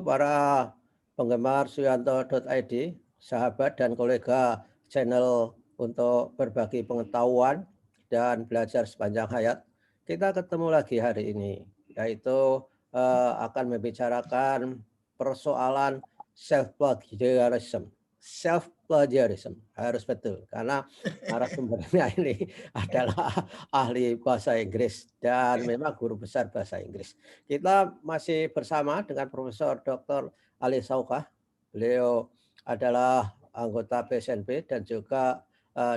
para penggemar Suyanto.id, sahabat dan kolega channel untuk berbagi pengetahuan dan belajar sepanjang hayat. Kita ketemu lagi hari ini, yaitu akan membicarakan persoalan self-plagiarism. Self-plagiarism harus betul, karena narasumbernya ini adalah ahli bahasa Inggris dan memang guru besar bahasa Inggris. Kita masih bersama dengan Profesor Dr. Ali Saukhah. Beliau adalah anggota PSNP dan juga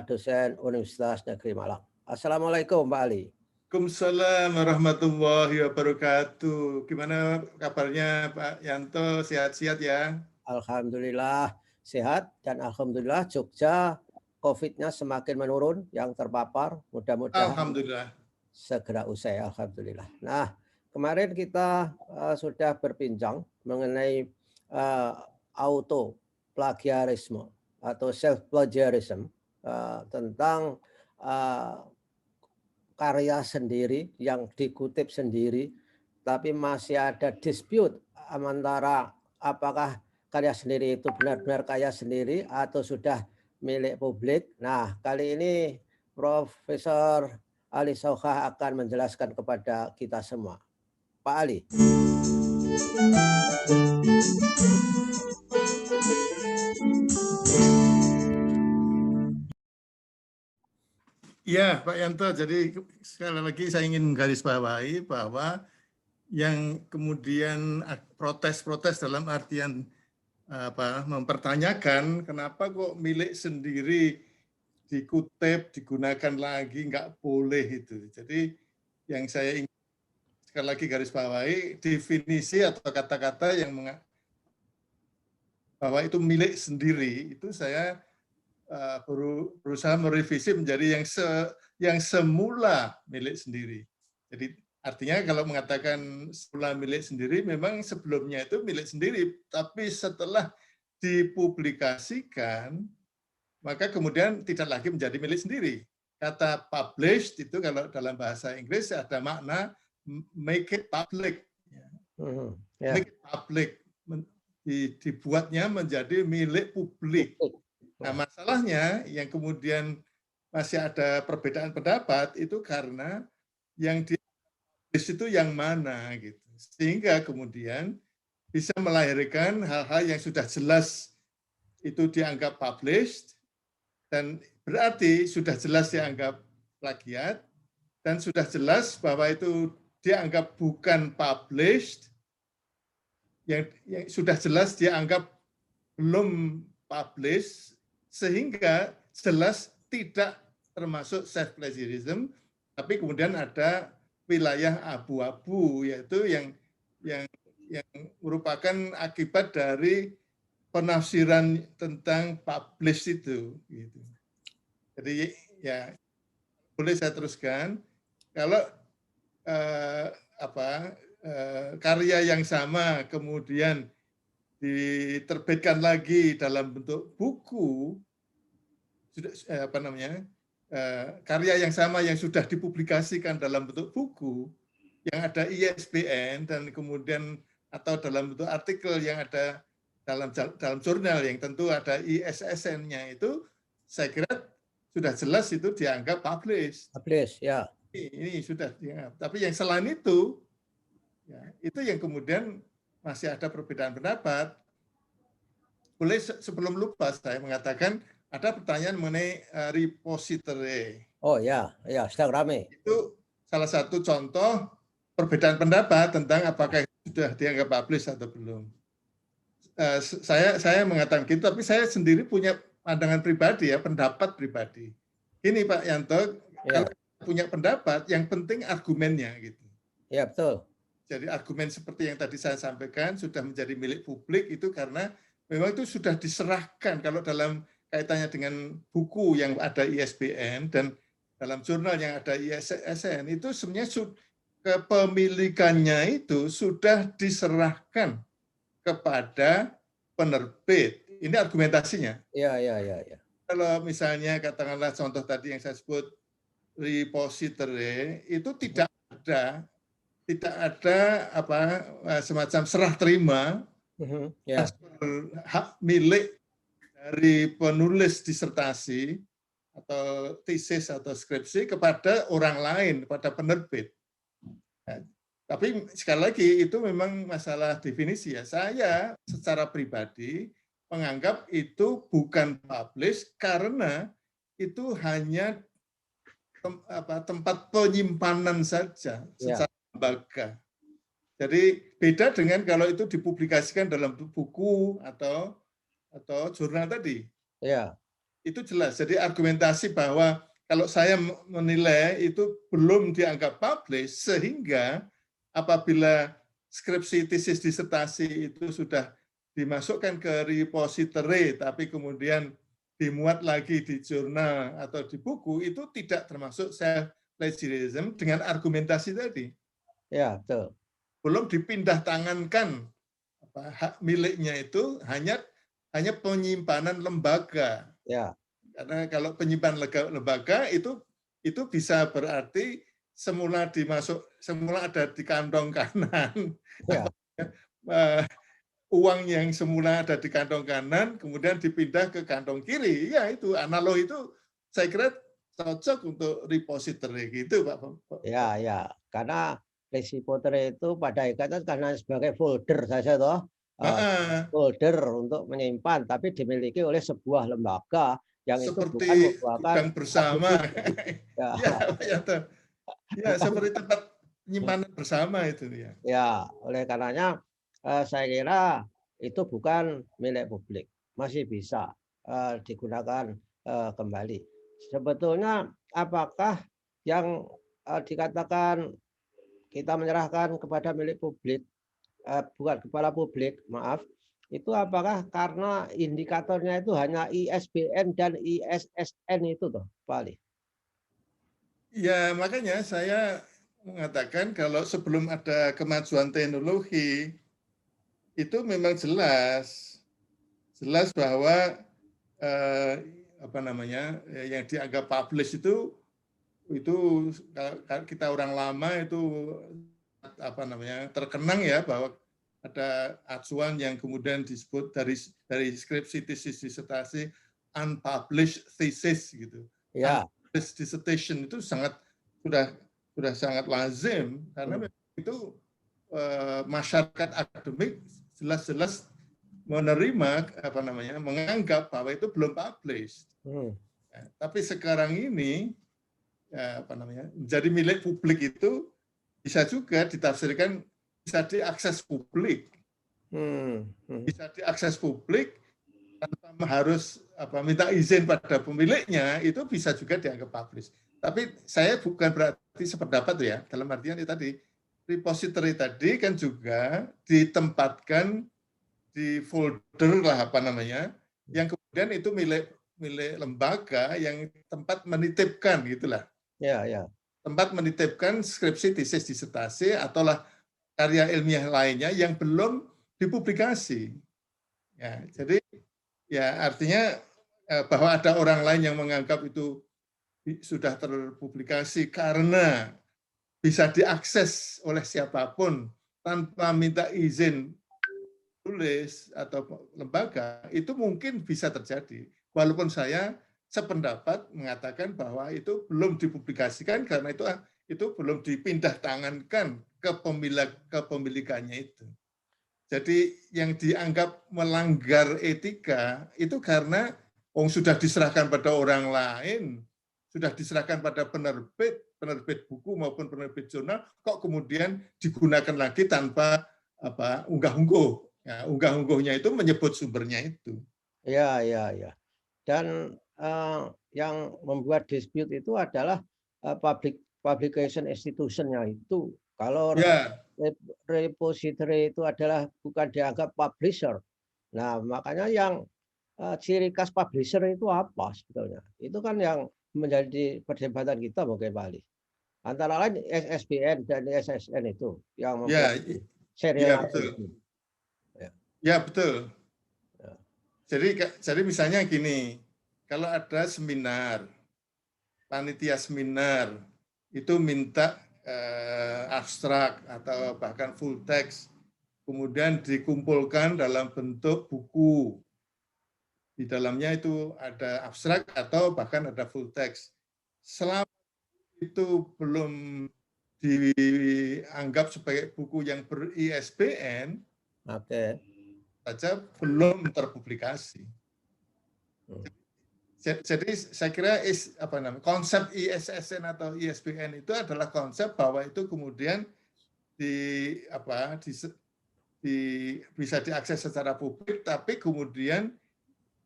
dosen Universitas Negeri Malang. Assalamualaikum Pak Ali. Waalaikumsalam warahmatullahi wabarakatuh. Gimana kabarnya Pak Yanto? Sehat-sehat ya? Alhamdulillah sehat dan alhamdulillah Jogja COVID-nya semakin menurun, yang terpapar mudah-mudahan Alhamdulillah segera usai. Alhamdulillah. Nah, kemarin kita sudah berbincang mengenai auto plagiarisme atau self plagiarism, tentang karya sendiri yang dikutip sendiri, tapi masih ada dispute antara apakah karya sendiri itu benar-benar karya sendiri atau sudah milik publik. Nah, kali ini Profesor Ali Saukhah akan menjelaskan kepada kita semua. Pak Ali. Ya Pak Yanto, jadi sekali lagi saya ingin menggarisbawahi bahwa yang kemudian protes-protes dalam artian mempertanyakan kenapa kok milik sendiri dikutip, digunakan lagi, nggak boleh itu. Jadi yang saya ingin sekali lagi garis bawahi, definisi atau kata-kata yang bahwa itu milik sendiri, itu saya berusaha merevisi menjadi yang semula milik sendiri. Jadi artinya kalau mengatakan semula milik sendiri, memang sebelumnya itu milik sendiri, tapi setelah dipublikasikan, maka kemudian tidak lagi menjadi milik sendiri. Kata published itu kalau dalam bahasa Inggris ada makna make it public. Make it public, dibuatnya menjadi milik publik. Nah, masalahnya yang kemudian masih ada perbedaan pendapat itu karena yang di situ yang mana gitu. Sehingga kemudian bisa melahirkan hal-hal yang sudah jelas itu dianggap published dan berarti sudah jelas dianggap plagiat dan sudah jelas bahwa itu dianggap bukan published yang sudah jelas dianggap belum published sehingga jelas tidak termasuk self plagiarism, tapi kemudian ada wilayah abu-abu yaitu yang merupakan akibat dari penafsiran tentang publish itu. Gitu. Jadi ya boleh saya teruskan kalau karya yang sama kemudian diterbitkan lagi dalam bentuk buku, karya yang sama yang sudah dipublikasikan dalam bentuk buku, yang ada ISBN dan kemudian atau dalam bentuk artikel yang ada dalam jurnal yang tentu ada ISSN-nya itu, saya kira sudah jelas itu dianggap published. Published, ya. Ini sudah dianggap. Tapi yang selain itu, ya, itu yang kemudian masih ada perbedaan pendapat. Boleh sebelum lupa saya mengatakan ada pertanyaan mengenai repository. Oh ya, sedang ramai. Itu salah satu contoh perbedaan pendapat tentang apakah sudah dianggap publish atau belum. Saya mengatakan gitu, tapi saya sendiri punya pandangan pribadi ya, pendapat pribadi. Ini Pak Yanto, kalau punya pendapat, yang penting argumennya gitu. Ya betul. Jadi argumen seperti yang tadi saya sampaikan sudah menjadi milik publik itu karena memang itu sudah diserahkan kalau dalam kaitannya dengan buku yang ada ISBN dan dalam jurnal yang ada ISSN itu sebenarnya kepemilikannya itu sudah diserahkan kepada penerbit. Ini argumentasinya. Iya. Kalau misalnya katakanlah contoh tadi yang saya sebut repository itu tidak ada semacam serah terima Ya. Hak milik dari penulis disertasi atau tesis atau skripsi kepada orang lain, pada penerbit. Nah, tapi sekali lagi itu memang masalah definisi ya. Saya secara pribadi menganggap itu bukan publish karena itu hanya tempat penyimpanan saja secara lembaga. Jadi beda dengan kalau itu dipublikasikan dalam buku atau jurnal tadi. Ya. Itu jelas. Jadi argumentasi bahwa kalau saya menilai itu belum dianggap publish sehingga apabila skripsi tesis disertasi itu sudah dimasukkan ke repository tapi kemudian dimuat lagi di jurnal atau di buku itu tidak termasuk self plagiarism dengan argumentasi tadi. Ya, betul. Belum dipindah tangankan hak miliknya itu hanya penyimpanan lembaga. Ya. Karena kalau penyimpanan lembaga itu bisa berarti semula ada di kantong kanan. Ya. Uang yang semula ada di kantong kanan kemudian dipindah ke kantong kiri. Ya itu analog itu saya kira cocok untuk repository gitu Pak. Ya, ya. Karena repository itu pada ikatan karena sebagai folder saja toh. Folder untuk menyimpan tapi dimiliki oleh sebuah lembaga yang seperti itu bukan gudang bersama. Ya. Ya, seperti tempat penyimpanan bersama itu ya. Ya, oleh karenanya saya kira itu bukan milik publik, masih bisa digunakan kembali. Sebetulnya apakah yang dikatakan kita menyerahkan kepada milik publik, bukan kepala publik, maaf, itu apakah karena indikatornya itu hanya ISBN dan ISSN itu toh, Pak Ali? Ya, makanya saya mengatakan kalau sebelum ada kemajuan teknologi itu memang jelas bahwa yang dianggap publish itu kita orang lama itu terkenang ya bahwa ada acuan yang kemudian disebut dari skripsi tesis disertasi unpublished thesis gitu. Ya. Unpublished dissertation itu sudah sangat lazim karena itu masyarakat akademik jelas-jelas menerima menganggap bahwa itu belum published. Ya, tapi sekarang ini menjadi milik publik itu bisa juga ditafsirkan bisa diakses publik. Bisa diakses publik tanpa harus minta izin pada pemiliknya, itu bisa juga dianggap publish. Tapi saya bukan berarti sependapat ya, dalam artian itu tadi, repository tadi kan juga ditempatkan di folder yang kemudian itu milik lembaga yang tempat menitipkan gitulah. Ya, ya. Tempat menitipkan skripsi, tesis, disertasi ataulah karya ilmiah lainnya yang belum dipublikasi. Ya, jadi ya artinya bahwa ada orang lain yang menganggap itu sudah terpublikasi karena bisa diakses oleh siapapun tanpa minta izin tulis atau lembaga, itu mungkin bisa terjadi. Walaupun saya sependapat mengatakan bahwa itu belum dipublikasikan karena itu belum dipindah tangankan kepemilikannya itu. Jadi yang dianggap melanggar etika itu karena sudah diserahkan pada orang lain, sudah diserahkan pada penerbit buku maupun penerbit jurnal, kok kemudian digunakan lagi tanpa unggah-ungguh. Ya, unggah-ungguhnya itu menyebut sumbernya itu. Ya, ya, ya. Dan yang membuat dispute itu adalah publication institution-nya itu. Kalau repository itu adalah bukan dianggap publisher. Nah, makanya yang ciri khas publisher itu apa sebetulnya? Itu kan yang menjadi perdebatan kita mungkin Pak Ali. Antara lain ISBN dan ISSN itu yang membuat serial itu. Ya, betul. Jadi misalnya gini, kalau ada seminar, panitia seminar itu minta abstrak atau bahkan full text kemudian dikumpulkan dalam bentuk buku. Di dalamnya itu ada abstrak atau bahkan ada full text. Selama itu belum dianggap sebagai buku yang ber-ISBN, saja belum terpublikasi. Jadi saya kira konsep ISSN atau ISBN itu adalah konsep bahwa itu kemudian bisa diakses secara publik, tapi kemudian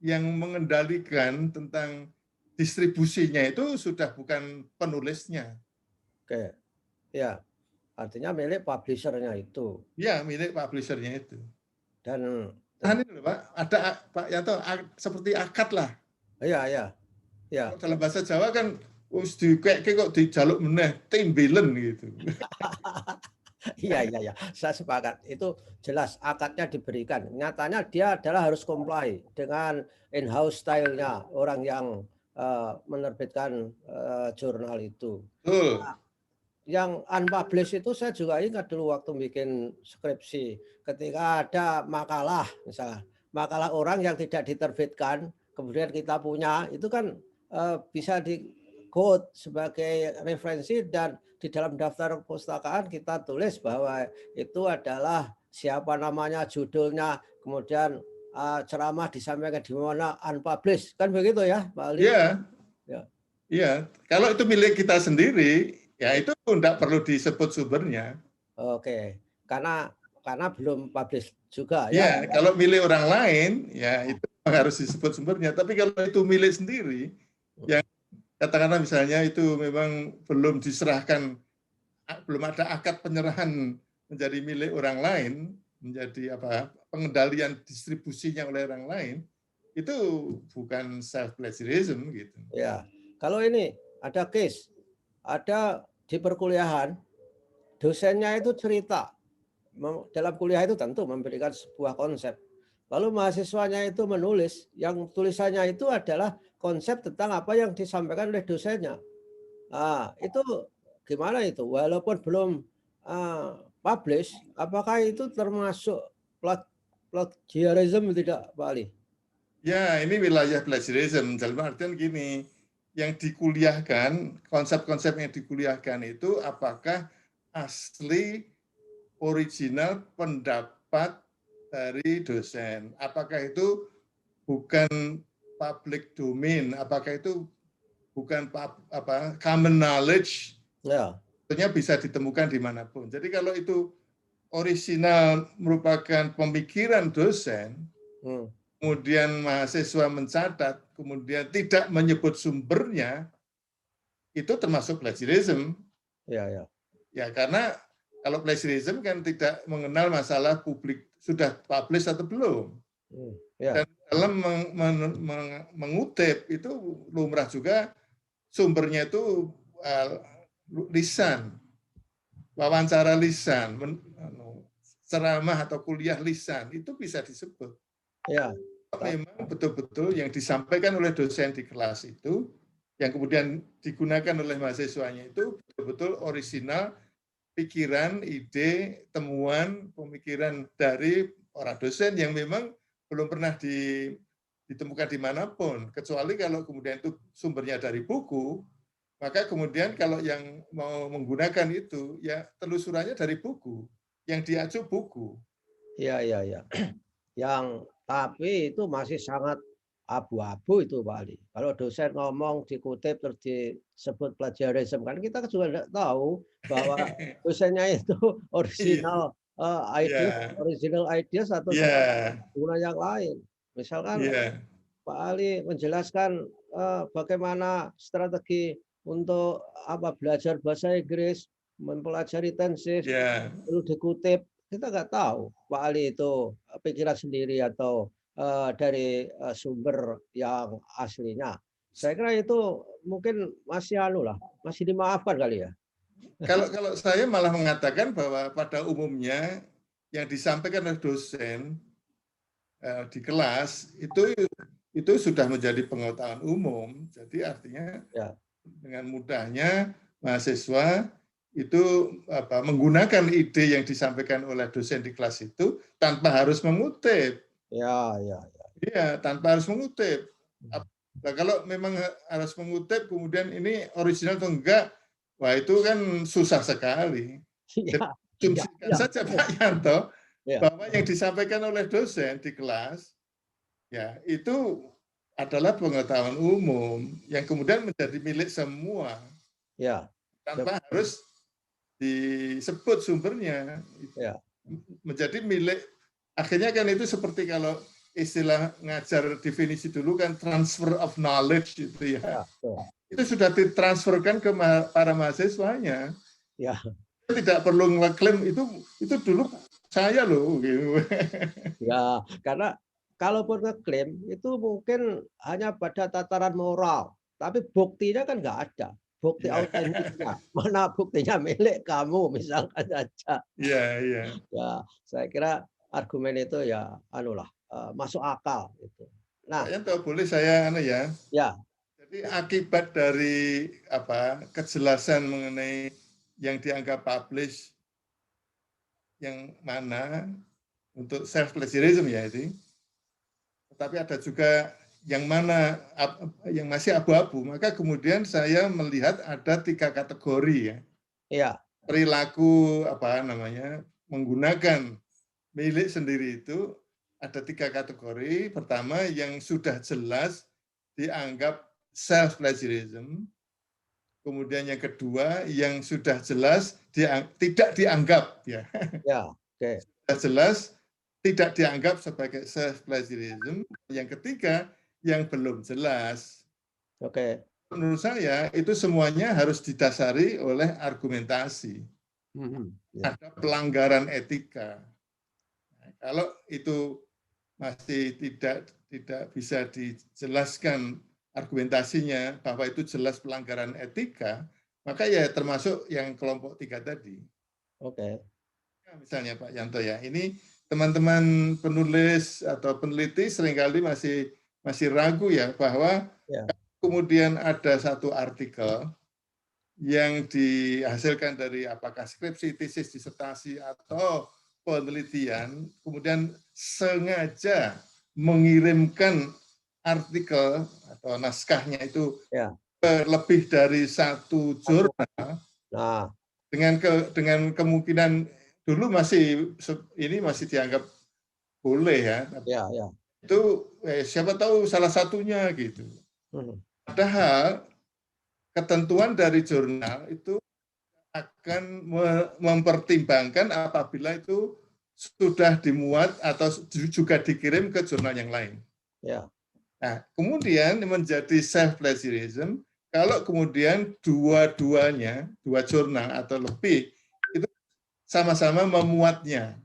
yang mengendalikan tentang distribusinya itu sudah bukan penulisnya. Oke, ya, artinya milik publishernya itu. Ya, milik publishernya itu. Dan ini loh, Pak, ada Pak Yanto seperti akad lah. Iya. Dalam bahasa Jawa kan wis dikek kok dijaluk meneh timbilen gitu. Iya. Saya sepakat. Itu jelas akadnya diberikan. Nyatanya dia adalah harus comply dengan in-house style-nya orang yang menerbitkan jurnal itu. Nah, yang unpublished itu saya juga ingat dulu waktu bikin skripsi. Ketika ada makalah, misalnya makalah orang yang tidak diterbitkan, kemudian kita punya, itu kan bisa di-quote sebagai referensi dan di dalam daftar perpustakaan kita tulis bahwa itu adalah siapa namanya, judulnya, kemudian ceramah disampaikan di mana, unpublished, kan begitu ya, Pak Ali? Iya. Kalau itu milik kita sendiri, ya itu tidak perlu disebut sumbernya. Oke, karena belum publish juga ya. Kalau milik orang lain, ya itu harus disebut sumbernya. Tapi kalau itu milik sendiri, yang katakanlah misalnya itu memang belum diserahkan, belum ada akad penyerahan menjadi milik orang lain, menjadi pengendalian distribusinya oleh orang lain, itu bukan self plagiarism gitu. Ya, kalau ini ada case, ada di perkuliahan, dosennya itu cerita dalam kuliah itu tentu memberikan sebuah konsep. Lalu mahasiswanya itu menulis, yang tulisannya itu adalah konsep tentang apa yang disampaikan oleh dosennya. Nah, itu gimana itu? Walaupun belum publish, apakah itu termasuk plagiarism tidak, Pak Ali? Ya, ini wilayah plagiarism. Dalam artian gini, yang dikuliahkan, konsep-konsep yang dikuliahkan itu apakah asli original pendapat dari dosen? Apakah itu bukan public domain? Apakah itu bukan common knowledge? Ya. Tentunya bisa ditemukan dimanapun. Jadi kalau itu original merupakan pemikiran dosen, kemudian mahasiswa mencatat, kemudian tidak menyebut sumbernya, itu termasuk plagiarism. Ya. Ya, karena kalau plagiarism kan tidak mengenal masalah publik sudah publish atau belum. Dan dalam mengutip itu lumrah juga sumbernya itu lisan, wawancara lisan, ceramah atau kuliah lisan, itu bisa disebut. Ya. Memang betul-betul yang disampaikan oleh dosen di kelas itu, yang kemudian digunakan oleh mahasiswanya itu betul-betul orisinal pikiran, ide, temuan, pemikiran dari para dosen yang memang belum pernah ditemukan dimanapun. Kecuali kalau kemudian itu sumbernya dari buku, maka kemudian kalau yang mau menggunakan itu, ya telusurannya dari buku, yang diacu buku. Iya. Yang tapi itu masih sangat abu-abu itu, Pak Ali. Kalau dosen ngomong dikutip terus disebut plagiarism, kan kita juga tidak tahu bahwa dosennya itu original ideas atau guna yang lain. Misalkan Pak Ali menjelaskan bagaimana strategi untuk belajar bahasa Inggris, mempelajari tenses, perlu dikutip. Kita nggak tahu Pak Ali itu pikiran sendiri atau dari sumber yang aslinya. Saya kira itu mungkin masih masih dimaafkan kali ya. Kalau saya malah mengatakan bahwa pada umumnya yang disampaikan oleh dosen di kelas itu sudah menjadi pengetahuan umum. Jadi artinya dengan mudahnya mahasiswa menggunakan ide yang disampaikan oleh dosen di kelas itu tanpa harus mengutip. Ya. Iya, tanpa harus mengutip. Nah, kalau memang harus mengutip, kemudian ini original atau enggak, wah itu kan susah sekali. Jadi, asumsikan saja Pak Yanto bahwa yang disampaikan oleh dosen di kelas, ya itu adalah pengetahuan umum yang kemudian menjadi milik semua. Ya. Tanpa harus disebut sumbernya. Ya. Menjadi milik, akhirnya kan itu seperti kalau istilah ngajar definisi dulu kan transfer of knowledge gitu ya. Itu sudah ditransferkan ke para mahasiswanya. Ya. Tidak perlu ngeklaim itu dulu saya loh. Gitu. Ya, karena kalaupun ngeklaim itu mungkin hanya pada tataran moral, tapi buktinya kan nggak ada. Bukti autentiknya, mana buktinya milik kamu misalkan saja. Iya. Ya, saya kira argumen itu ya anulah masuk akal itu. Nah, Pak Yanto, boleh saya Ya. Jadi akibat dari kejelasan mengenai yang dianggap publish yang mana untuk self plagiarism ya itu, tetapi ada juga yang mana yang masih abu-abu, maka kemudian saya melihat ada 3 kategori ya. Iya. Perilaku menggunakan milik sendiri itu ada 3 kategori. Pertama yang sudah jelas dianggap self plagiarism. Kemudian yang kedua yang sudah jelas tidak dianggap ya. Ya, oke. Sudah jelas tidak dianggap sebagai self plagiarism. Yang ketiga yang belum jelas. Oke. Menurut saya itu semuanya harus didasari oleh argumentasi. Ya. Ada pelanggaran etika. Nah, kalau itu masih tidak bisa dijelaskan argumentasinya bahwa itu jelas pelanggaran etika, maka ya termasuk yang kelompok 3 tadi. Oke. Nah, misalnya Pak Yanto ya, ini teman-teman penulis atau peneliti seringkali masih ragu ya bahwa kemudian ada satu artikel yang dihasilkan dari apakah skripsi, tesis, disertasi atau penelitian, kemudian sengaja mengirimkan artikel atau naskahnya itu ke lebih dari 1 jurnal. Nah, dengan kemungkinan dulu masih dianggap boleh ya. Itu siapa tahu salah satunya gitu. Padahal ketentuan dari jurnal itu akan mempertimbangkan apabila itu sudah dimuat atau juga dikirim ke jurnal yang lain. Nah, kemudian menjadi self plagiarism kalau kemudian dua-duanya, 2 jurnal atau lebih itu sama-sama memuatnya.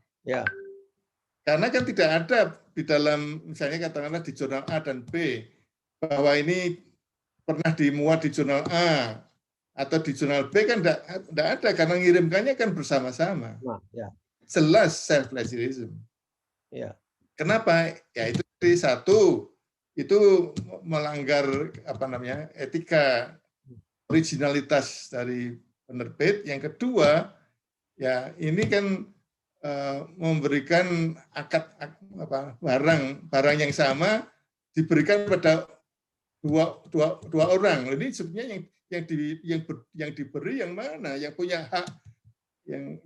Karena kan tidak ada di dalam, misalnya katakanlah di jurnal A dan B, bahwa ini pernah dimuat di jurnal A atau di jurnal B kan tidak ada, karena ngirimkannya kan bersama-sama. Jelas self plagiarism. Kenapa? Ya itu satu, itu melanggar etika originalitas dari penerbit. Yang kedua, ya ini kan memberikan barang yang sama diberikan pada dua orang. Ini sebenarnya yang diberi yang mana? Yang punya hak yang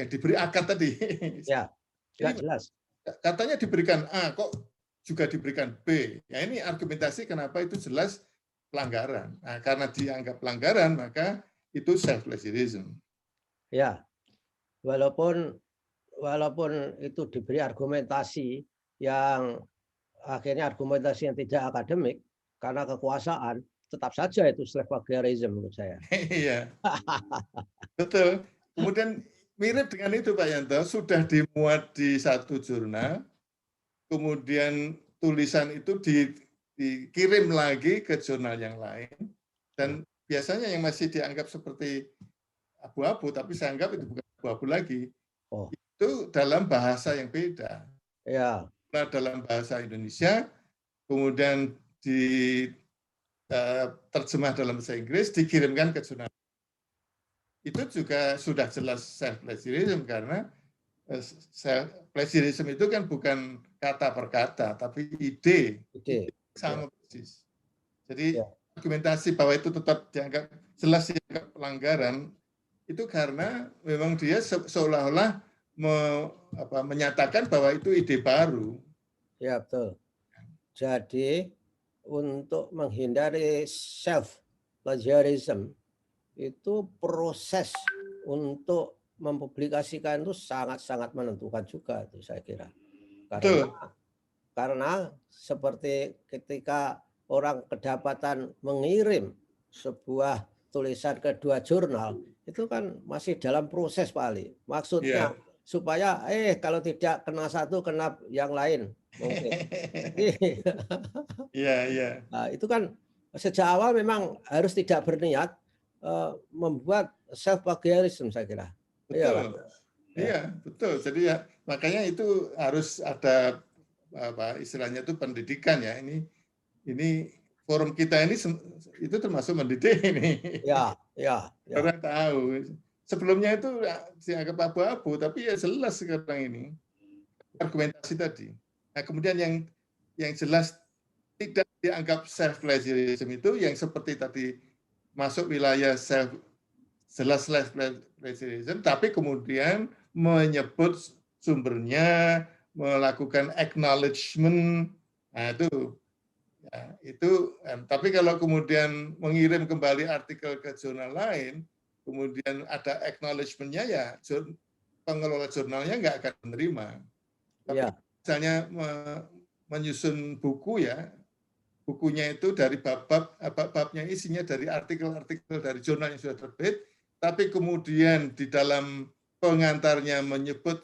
diberi akad tadi. Ya, jelas. Katanya diberikan A, kok juga diberikan B. Ya ini argumentasi kenapa itu jelas pelanggaran. Nah, karena dianggap pelanggaran, maka itu self plagiarism. Ya, walaupun itu diberi argumentasi yang akhirnya argumentasi yang tidak akademik karena kekuasaan, tetap saja itu self plagiarism menurut saya. Iya, betul. Kemudian mirip dengan itu Pak Yanto, sudah dimuat di satu jurnal, kemudian tulisan itu dikirim lagi ke jurnal yang lain, dan biasanya yang masih dianggap seperti abu-abu, tapi saya anggap itu bukan abu-abu lagi. Itu dalam bahasa yang beda. Dalam bahasa Indonesia, kemudian terjemah dalam bahasa Inggris, dikirimkan ke jurnal. itu juga sudah jelas self plagiarism karena self plagiarism itu kan bukan kata per kata tapi ide sama persis. Jadi argumentasi bahwa itu tetap dianggap jelas dianggap pelanggaran itu karena memang dia seolah-olah menyatakan bahwa itu ide baru. Ya, betul. Jadi untuk menghindari self plagiarism itu proses untuk mempublikasikan itu sangat-sangat menentukan juga itu saya kira. Karena seperti ketika orang kedapatan mengirim sebuah tulisan ke 2 jurnal, itu kan masih dalam proses Pak Ali. Maksudnya supaya kalau tidak kena satu kena yang lain mungkin. Nah, itu kan sejak awal memang harus tidak berniat membuat self plagiarism saya kira. Betul. Betul. Jadi makanya itu harus ada istilahnya itu pendidikan ya. Ini forum kita ini itu termasuk mendidik ini. Orang tahu. Sebelumnya itu dianggap abu-abu, tapi ya jelas sekarang ini argumentasi tadi. Nah, kemudian yang jelas tidak dianggap self plagiarism itu yang seperti tadi masuk wilayah jelas self plagiarism, tapi kemudian menyebut sumbernya, melakukan acknowledgement, nah itu. Tapi kalau kemudian mengirim kembali artikel ke jurnal lain, kemudian ada acknowledgement-nya, ya pengelola jurnalnya nggak akan menerima. Tapi misalnya menyusun buku ya, bukunya itu dari bab-babnya isinya dari artikel-artikel dari jurnal yang sudah terbit, tapi kemudian di dalam pengantarnya menyebut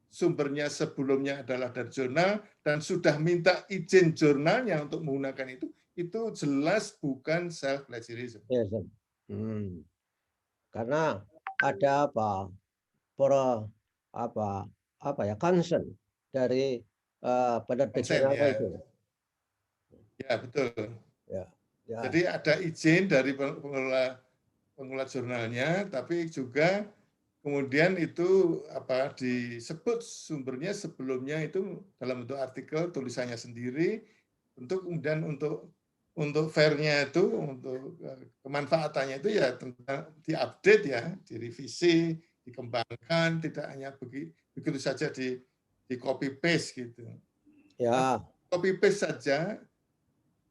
sumbernya sebelumnya adalah dari jurnal dan sudah minta izin jurnalnya untuk menggunakan itu jelas bukan self plagiarism. Karena ada concern dari penerbit jurnal itu. Ya, betul. Jadi ada izin dari pengelola jurnalnya, tapi juga kemudian itu disebut sumbernya sebelumnya itu dalam bentuk artikel tulisannya sendiri, kemudian untuk fair-nya itu, untuk kemanfaatannya itu ya diupdate ya, direvisi, dikembangkan, tidak hanya begitu saja di copy paste gitu. Copy paste saja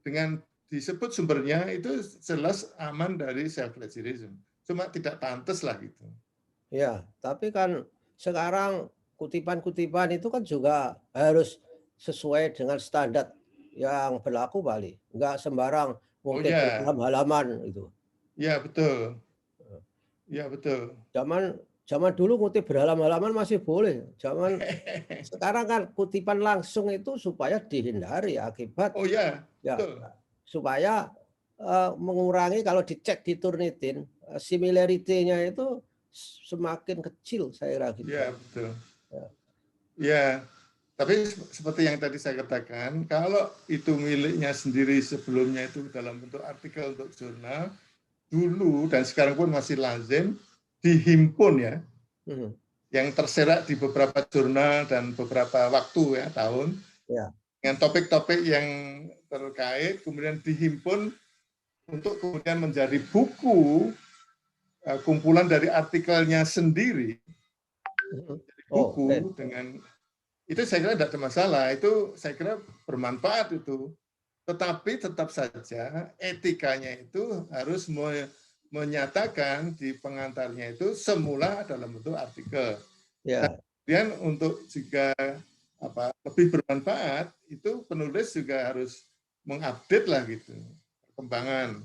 dengan disebut sumbernya itu jelas aman dari self plagiarism. Cuma tidak pantas lah gitu. Ya, tapi kan sekarang kutipan-kutipan itu kan juga harus sesuai dengan standar yang berlaku Bali. Enggak sembarang ngutip halaman itu. Ya, betul. Ya, betul. Zaman dulu ngutip berhalaman-halaman masih boleh. Sekarang kan kutipan langsung itu supaya dihindari akibat. Betul. Supaya mengurangi kalau dicek di Turnitin, similarity-nya itu semakin kecil saya kira gitu. Ya, betul. Ya, tapi seperti yang tadi saya katakan, kalau itu miliknya sendiri sebelumnya itu dalam bentuk artikel untuk jurnal, dulu dan sekarang pun masih lazim dihimpun ya, yang terserak di beberapa jurnal dan beberapa waktu ya, tahun, dengan topik-topik yang terkait, kemudian dihimpun untuk kemudian menjadi buku, kumpulan dari artikelnya sendiri, buku dengan itu saya kira tidak ada masalah, itu saya kira bermanfaat itu. Tetapi tetap saja etikanya itu harus menyatakan di pengantarnya itu semula dalam bentuk artikel. Kemudian untuk jika lebih bermanfaat, itu penulis juga harus mengupdate lah gitu perkembangan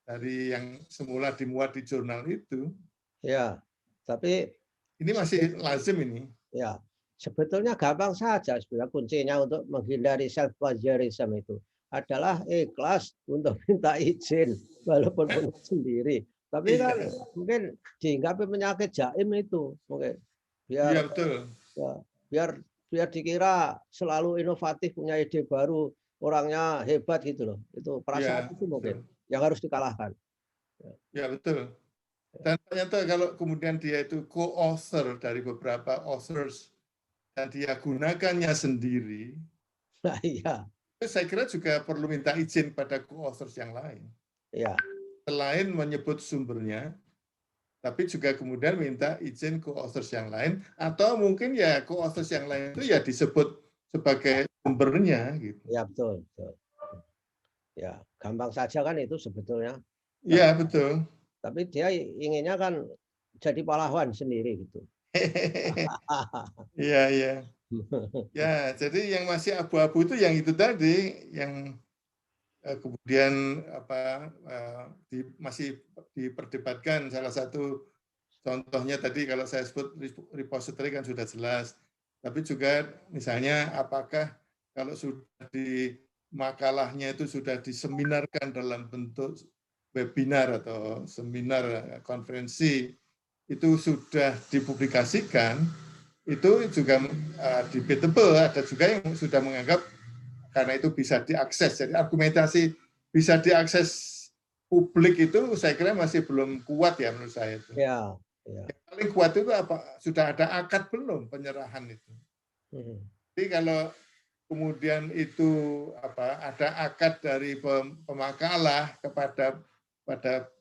dari yang semula dimuat di jurnal itu. Ya, tapi ini masih lazim ini. Ya, sebetulnya gampang saja sebenarnya kuncinya untuk menghindari self plagiarism itu adalah ikhlas untuk minta izin walaupun penulis sendiri. Tapi kan mungkin dihinggapi penyakit jaim itu mungkin biar dikira selalu inovatif, punya ide baru, orangnya hebat gitu loh. Itu perasaan itu mungkin yang harus dikalahkan. Ya, betul. Dan ternyata kalau kemudian dia itu co-author dari beberapa authors dan dia gunakannya sendiri, Nah, iya. saya kira juga perlu minta izin pada co-authors yang lain. Iya. Selain menyebut sumbernya, tapi juga kemudian minta izin co-authors yang lain, atau mungkin ya co-authors yang lain itu ya disebut sebagai sumbernya gitu. Ya, betul, betul. Ya, gampang saja kan itu sebetulnya. Iya, betul. Tapi dia inginnya kan jadi pahlawan sendiri gitu. Iya, iya. Ya, jadi yang masih abu-abu itu yang itu tadi, yang kemudian masih diperdebatkan. Salah satu contohnya tadi kalau saya sebut repository kan sudah jelas. Tapi juga misalnya apakah kalau sudah di makalahnya itu sudah diseminarkan dalam bentuk webinar atau seminar konferensi, itu sudah dipublikasikan, itu juga debatable. Ada juga yang sudah menganggap karena itu bisa diakses. Jadi argumentasi bisa diakses publik itu saya kira masih belum kuat ya menurut saya itu. Ya, ya. Yang paling kuat itu apa? Sudah ada akad belum penyerahan itu. Jadi kalau kemudian itu ada akad dari pemakalah kepada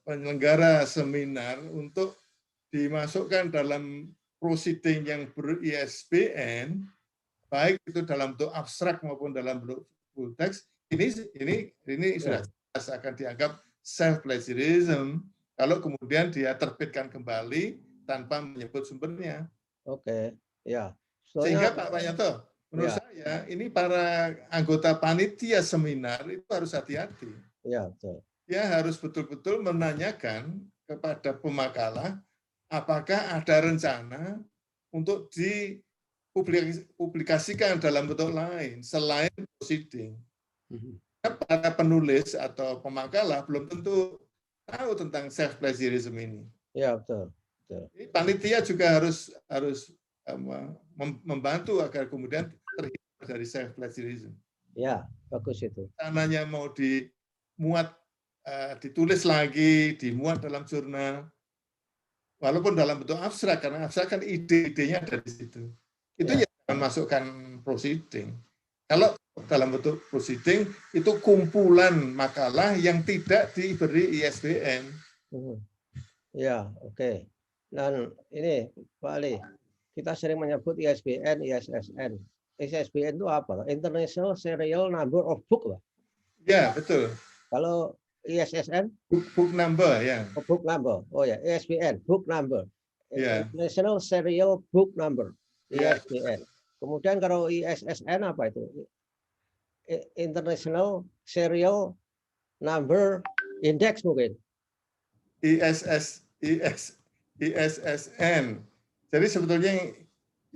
penyelenggara seminar untuk dimasukkan dalam proceeding yang ber-ISBN, baik itu dalam bentuk abstrak maupun dalam bentuk full text, ini sudah jelas akan dianggap self plagiarism kalau kemudian dia terbitkan kembali tanpa menyebut sumbernya. Oke, ya. Sehingga Pak Yanto, menurut saya ini para anggota panitia seminar itu harus hati-hati. Ya, betul. Dia harus betul-betul menanyakan kepada pemakalah apakah ada rencana untuk dipublikasikan dalam bentuk lain selain proceeding. Para penulis atau pemakalah belum tentu tahu tentang self plagiarism ini. Ya, betul. Betul. Panitia juga harus membantu agar kemudian terhindar dari self plagiarism. Ya, bagus itu. Tanahnya mau dimuat, ditulis lagi, dimuat dalam jurnal, walaupun dalam bentuk abstrak, karena abstrak kan ide-idenya ada di situ. Itu ya jangan masukkan proceeding. Kalau dalam bentuk proceeding, itu kumpulan makalah yang tidak diberi ISBN. Ya, oke. Dan ini, Pak Ali, kita sering menyebut ISBN, ISSN. ISBN itu apa? International Serial Number of Book, Pak? Ya, betul. Kalau ISSN? Book number, ya. Oh, book number. Oh ya, ISBN, book number. Yeah. International Serial Book Number, ISBN. Kemudian kalau ISSN apa itu? International Serial Number Index mungkin. ISSN. Jadi sebetulnya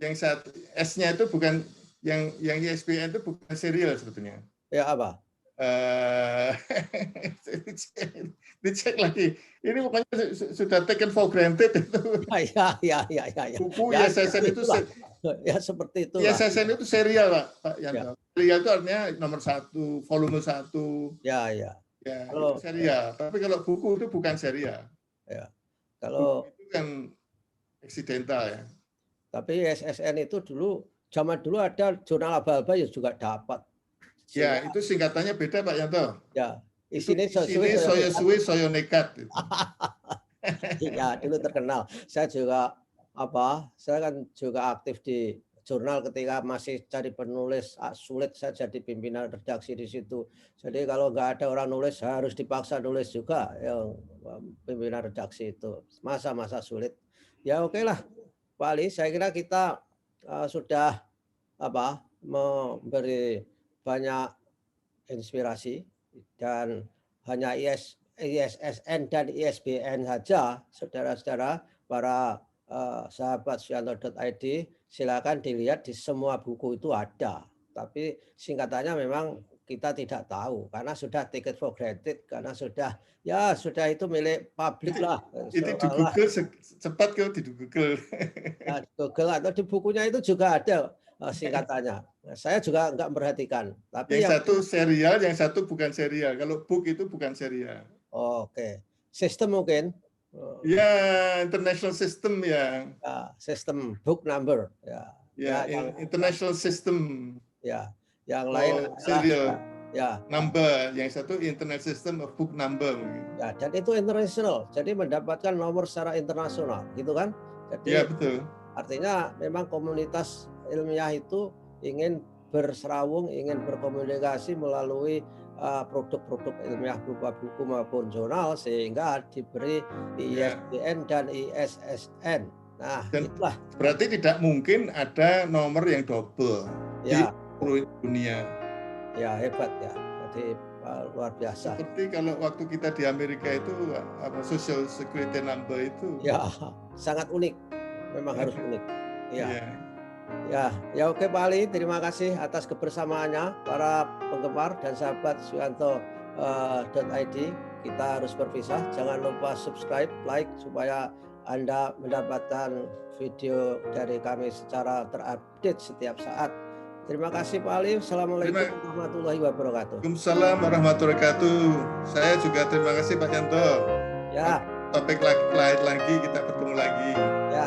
yang satu S-nya itu bukan yang ISBN itu bukan serial sebetulnya. Ya apa? Dicek lagi. Ini pokoknya sudah taken for granted itu. Ya. Buku ISSN itu ya seperti itu. ISSN itu serial, Pak Yanto. Serial itu artinya nomor 1, volume 1. Ya. Ya, kalau, itu serial. Tapi kalau buku itu bukan serial. Ya. Kalau buku itu kan eksidental ya. Tapi ISSN itu dulu zaman dulu ada jurnal aba-aba ya juga dapat. Ya, itu singkatannya beda Pak Yanto. Ya, isinya soyo-suwe, soyo nekat. Ya, dulu terkenal. Saya kan juga aktif di jurnal ketika masih cari penulis sulit, saya jadi pimpinan redaksi di situ. Jadi kalau nggak ada orang nulis harus dipaksa nulis juga yang pimpinan redaksi itu. Masa-masa sulit. Ya oke lah, Pak Ali. Saya kira kita sudah memberi banyak inspirasi dan hanya ISSN dan ISBN saja, saudara-saudara, para sahabat Suyanto.id, silakan dilihat di semua buku itu ada. Tapi singkatannya memang kita tidak tahu karena sudah take it for granted, karena sudah itu milik publik lah. Itu di Google cepat kok di Google. Ya, di Google atau di bukunya itu juga ada singkatannya. Saya juga enggak memperhatikan. Tapi yang satu serial, yang satu bukan serial. Kalau book itu bukan serial. Oke. Sistem mungkin. Ya, international system ya. Sistem book number. Ya, international system. Ya, yang lain serial ya number, yang satu internet system of book number. Ya, dan itu international, jadi mendapatkan nomor secara internasional, gitu kan? Jadi ya, betul. Artinya memang komunitas ilmiah itu ingin berserawung, ingin berkomunikasi melalui produk-produk ilmiah berupa buku maupun jurnal sehingga diberi ISBN dan ISSN. Nah, dan itulah. Berarti tidak mungkin ada nomor yang double di seluruh dunia. Ya, hebat ya. Jadi luar biasa. Seperti kalau waktu kita di Amerika itu social security number itu. Ya, sangat unik. Memang harus unik. Ya, oke Pak Ali, terima kasih atas kebersamaannya para penggemar dan sahabat Suyanto.id. Kita harus berpisah. Jangan lupa subscribe, like supaya Anda mendapatkan video dari kami secara terupdate setiap saat. Terima kasih Pak Ali. Assalamualaikum warahmatullahi wabarakatuh. Waalaikumsalam warahmatullahi wabarakatuh. Saya juga terima kasih Pak Yanto. Ya. Topik lain lagi kita bertemu lagi. Ya.